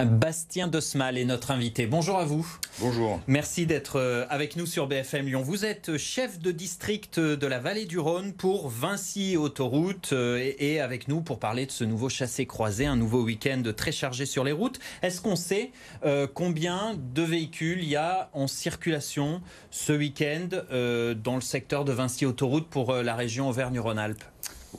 Bastien Dosmal est notre invité. Bonjour à vous. Bonjour. Merci d'être avec nous sur BFM Lyon. Vous êtes chef de district de la Vallée du Rhône pour Vinci Autoroute et avec nous pour parler de ce nouveau chassé-croisé, un nouveau week-end très chargé sur les routes. Est-ce qu'on sait combien de véhicules il y a en circulation ce week-end dans le secteur de Vinci Autoroute pour la région Auvergne-Rhône-Alpes ?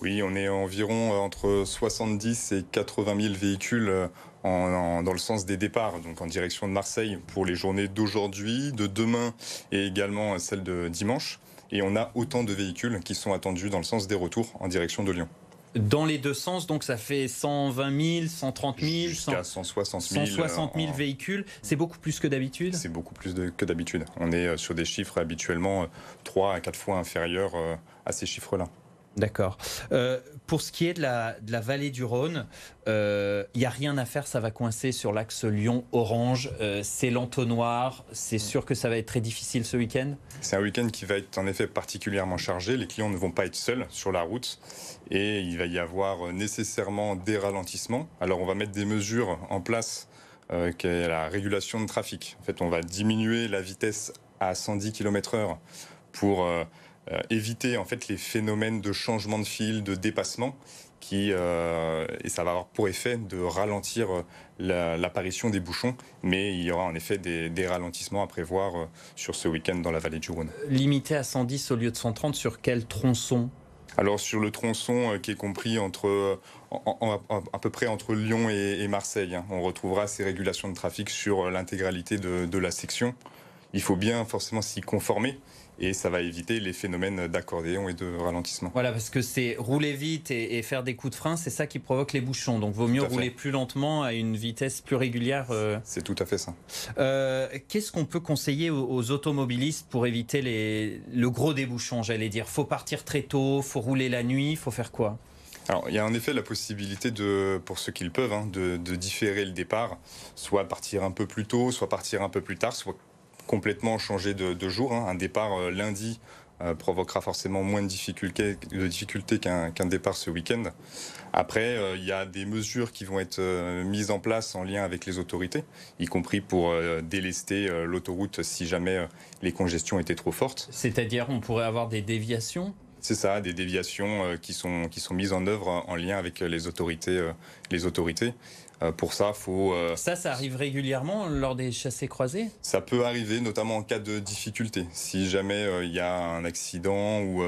Oui, on est environ entre 70 et 80 000 véhicules dans le sens des départs, donc en direction de Marseille pour les journées d'aujourd'hui, de demain et également celles de dimanche. Et on a autant de véhicules qui sont attendus dans le sens des retours en direction de Lyon. Dans les deux sens, donc ça fait 120 000, 130 000, jusqu'à 160 000, 160 000 véhicules. C'est beaucoup plus que d'habitude ? C'est beaucoup plus que d'habitude. On est sur des chiffres habituellement 3 à 4 fois inférieurs à ces chiffres-là. D'accord. Pour ce qui est de la vallée du Rhône, il n'y a rien à faire, ça va coincer sur l'axe Lyon-Orange. C'est l'entonnoir, c'est sûr que ça va être très difficile ce week-end. C'est un week-end qui va être en effet particulièrement chargé. Les clients ne vont pas être seuls sur la route et il va y avoir nécessairement des ralentissements. Alors on va mettre des mesures en place qui est la régulation de trafic. En fait, on va diminuer la vitesse à 110 km/h pour éviter en fait les phénomènes de changement de fil, de dépassement, et ça va avoir pour effet de ralentir l'apparition des bouchons, mais il y aura en effet des ralentissements à prévoir sur ce week-end dans la vallée du Rhône. Limité à 110 au lieu de 130, sur quel tronçon ? Alors sur le tronçon qui est compris à peu près entre Lyon et Marseille, on retrouvera ces régulations de trafic sur l'intégralité de la section. Il faut bien forcément s'y conformer et ça va éviter les phénomènes d'accordéon et de ralentissement. Voilà, parce que c'est rouler vite et faire des coups de frein, c'est ça qui provoque les bouchons. Donc vaut mieux rouler plus lentement à une vitesse plus régulière. C'est tout à fait ça. Qu'est-ce qu'on peut conseiller aux automobilistes pour éviter le gros des bouchons, j'allais dire ? Faut partir très tôt, faut rouler la nuit, faut faire quoi ? Alors, il y a en effet la possibilité, pour ceux qui le peuvent, de différer le départ, soit partir un peu plus tôt, soit partir un peu plus tard, soit complètement changer de jour. Un départ lundi provoquera forcément moins de difficultés qu'un départ ce week-end. Après, il y a des mesures qui vont être mises en place en lien avec les autorités, y compris pour délester l'autoroute si jamais les congestions étaient trop fortes. C'est-à-dire, on pourrait avoir des déviations ? C'est ça, des déviations qui sont mises en œuvre en lien avec les autorités. Pour ça, Ça arrive régulièrement lors des chassés-croisés ? Ça peut arriver, notamment en cas de difficulté. Si jamais il y a un accident ou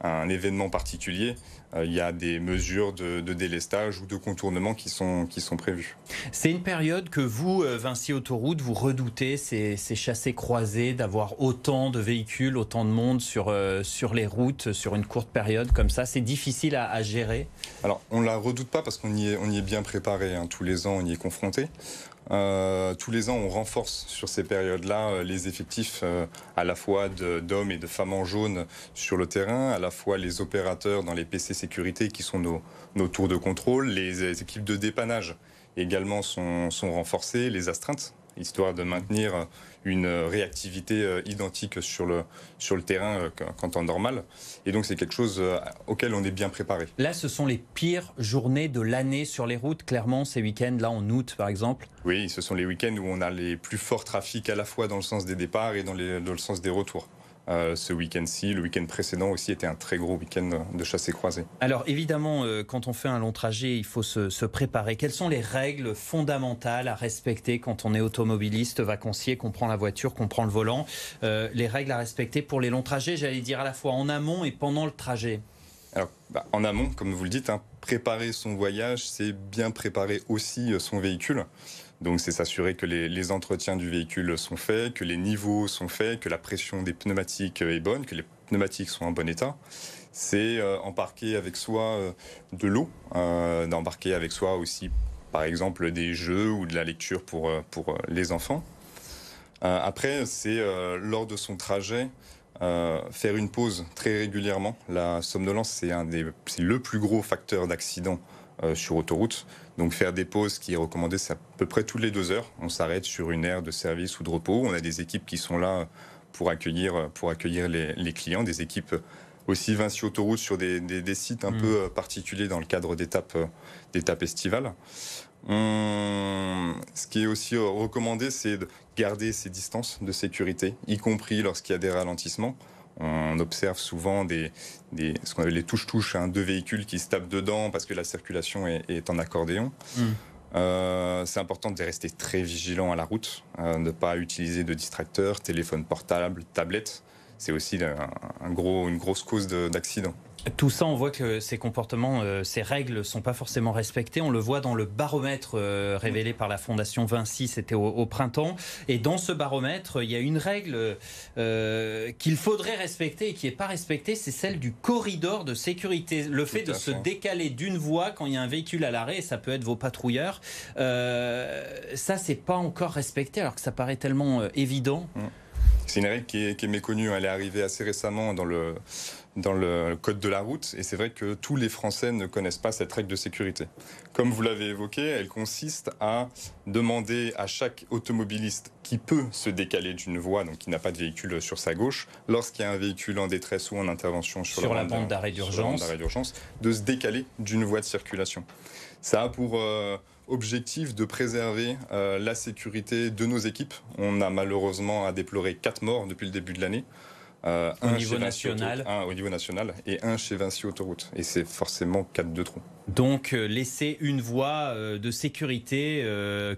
un événement particulier, il y a des mesures de délestage ou de contournement qui sont prévues. C'est une période que vous, Vinci Autoroute, vous redoutez, ces chassés-croisés, d'avoir autant de véhicules, autant de monde sur les routes, sur une courte période comme ça. C'est difficile à gérer ? Alors, on ne la redoute pas parce qu'on y est bien préparé. Tous les ans, on y est confronté. Tous les ans, on renforce sur ces périodes-là les effectifs à la fois d'hommes et de femmes en jaune sur le terrain, à la fois les opérateurs dans les PC sécurité qui sont nos tours de contrôle, les équipes de dépannage également sont renforcées, les astreintes, histoire de maintenir une réactivité identique sur le terrain qu'en temps normal. Et donc c'est quelque chose auquel on est bien préparé. Là, ce sont les pires journées de l'année sur les routes, clairement, ces week-ends, là en août par exemple. Oui, ce sont les week-ends où on a les plus forts trafics à la fois dans le sens des départs et dans le sens des retours. Ce week-end-ci, le week-end précédent aussi était un très gros week-end de chassés-croisés. Alors évidemment, quand on fait un long trajet, il faut se préparer. Quelles sont les règles fondamentales à respecter quand on est automobiliste, vacancier, qu'on prend la voiture, qu'on prend le volant ? Les règles à respecter pour les longs trajets, j'allais dire à la fois en amont et pendant le trajet. Alors, en amont, comme vous le dites, préparer son voyage, c'est bien préparer aussi son véhicule. Donc c'est s'assurer que les entretiens du véhicule sont faits, que les niveaux sont faits, que la pression des pneumatiques est bonne, que les pneumatiques sont en bon état. C'est embarquer avec soi de l'eau, d'embarquer avec soi aussi par exemple des jeux ou de la lecture pour les enfants. Après, c'est lors de son trajet, faire une pause très régulièrement. La somnolence, c'est le plus gros facteur d'accident sur autoroute. Donc faire des pauses qui est recommandé, c'est à peu près toutes les 2 heures. On s'arrête sur une aire de service ou de repos. On a des équipes qui sont là pour accueillir les clients, des équipes Aussi Vinci Autoroute sur des sites un peu particuliers dans le cadre d'étapes estivales. Ce qui est aussi recommandé, c'est de garder ses distances de sécurité, y compris lorsqu'il y a des ralentissements. On observe souvent ce qu'on appelle les touche-touche, deux véhicules qui se tapent dedans parce que la circulation est en accordéon. C'est important de rester très vigilant à la route, de ne pas utiliser de distracteurs, téléphone portable, tablette. C'est aussi une grosse cause d'accident. Tout ça, on voit que ces comportements, ces règles ne sont pas forcément respectées. On le voit dans le baromètre révélé par la Fondation Vinci, c'était au printemps. Et dans ce baromètre, il y a une règle qu'il faudrait respecter et qui n'est pas respectée, c'est celle du corridor de sécurité. Le fait de se décaler d'une voie quand il y a un véhicule à l'arrêt, ça peut être vos patrouilleurs, ça, c'est pas encore respecté alors que ça paraît tellement évident. C'est une règle qui est méconnue. Elle est arrivée assez récemment dans le code de la route. Et c'est vrai que tous les Français ne connaissent pas cette règle de sécurité. Comme vous l'avez évoqué, elle consiste à demander à chaque automobiliste qui peut se décaler d'une voie, donc qui n'a pas de véhicule sur sa gauche, lorsqu'il y a un véhicule en détresse ou en intervention sur la bande d'arrêt d'urgence, de se décaler d'une voie de circulation. Ça a pour objectif de préserver la sécurité de nos équipes. On a malheureusement à déplorer 4 morts depuis le début de l'année. Au niveau national et un chez Vinci Autoroute. Et c'est forcément 4 de trop. Donc laisser une voie de sécurité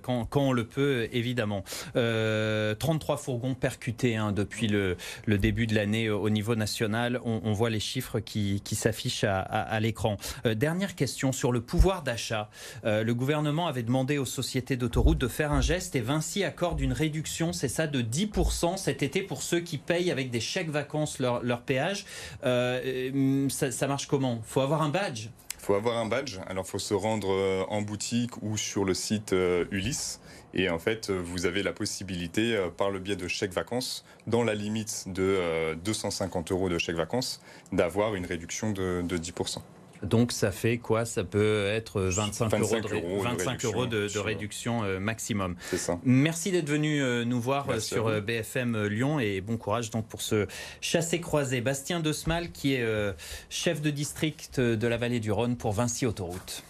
quand on le peut, évidemment. 33 fourgons percutés depuis le début de l'année au niveau national. On voit les chiffres qui s'affichent à l'écran. Dernière question sur le pouvoir d'achat. Le gouvernement avait demandé aux sociétés d'autoroutes de faire un geste et Vinci accorde une réduction, c'est ça, de 10% cet été pour ceux qui payent avec des chèques vacances leur péage. Ça marche comment? Il faut avoir un badge? Il faut avoir un badge, alors il faut se rendre en boutique ou sur le site Ulysse. Et en fait, vous avez la possibilité, par le biais de chèques vacances, dans la limite de 250 € de chèques vacances, d'avoir une réduction de 10%. Donc ça fait quoi? Ça peut être 25 € de réduction maximum. C'est ça. Merci d'être venu nous voir sur BFM Lyon et bon courage donc pour ce chassé-croisé. Bastien Desmal qui est chef de district de la vallée du Rhône pour Vinci Autoroute.